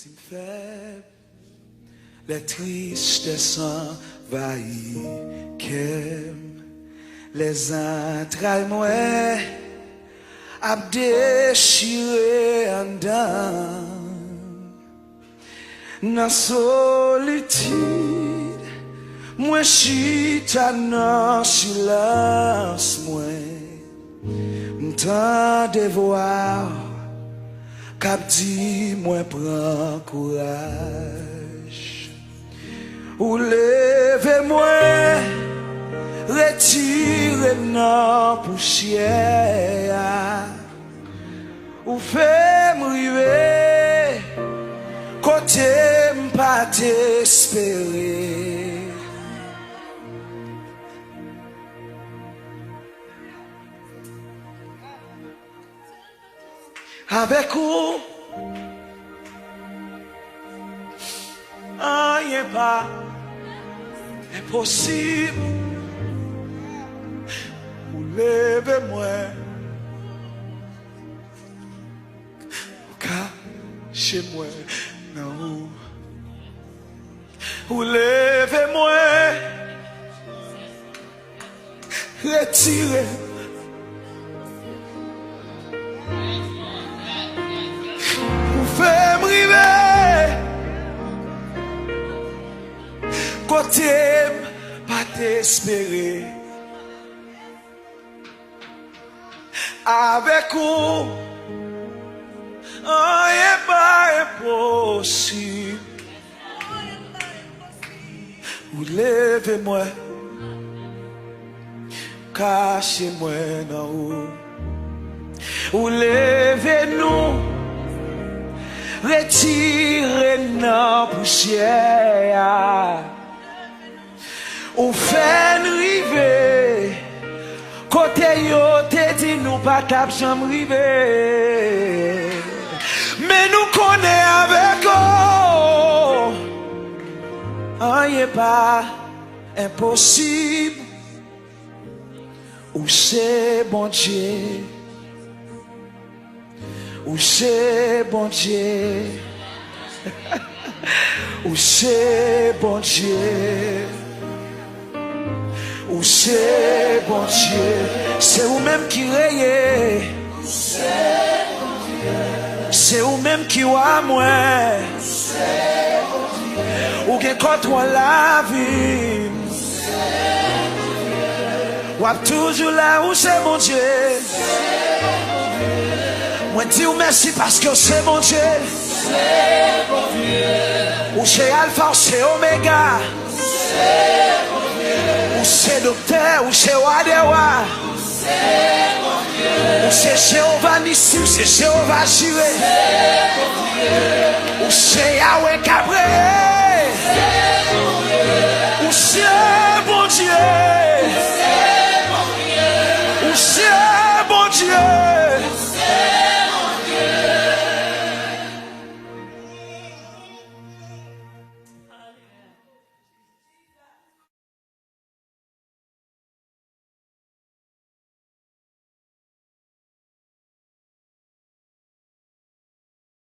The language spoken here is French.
Estime faible, les tristesses envahissent, les entrailles moi a déchiré en dedans. Dans solitude, moi chita dans silence, moi m'tend de voir cap dit moi prends courage ou levez moi retire dans poussière ou fait m'river côté m'pas t'espérer. Avec vous, rien pas impossible. Vous levez-moi, cachez-moi, non. Vous levez-moi, retirez. Fais-moi rêver, côté pas t'espérer. Avec vous, rien pas impossible. Vous levez-moi, cachez-moi dans haut. Vous levez-nous, retirez nos poussières. Ou fait river, côté yo te dit nous pas tap jamais river. Mais nous connaît avec eux, rien pas impossible. Ou c'est bon Dieu. Où c'est bon Dieu, où c'est bon Dieu, où c'est bon Dieu, c'est vous-même qui rayez, c'est vous-même qui voit moi, ou qui contrôle la vie, ou toujours là où c'est bon Dieu. Moi dis merci parce que c'est mon Dieu. C'est bon Dieu. Ou c'est Alpha, ou c'est Oméga. C'est bon Dieu. Ou c'est docteur, ou c'est Wadewa. C'est bon Dieu. Ou c'est Jéhovah Nissi, ou c'est Jéhovah Jireh. C'est bon Dieu. Ou c'est Yahweh Cabré.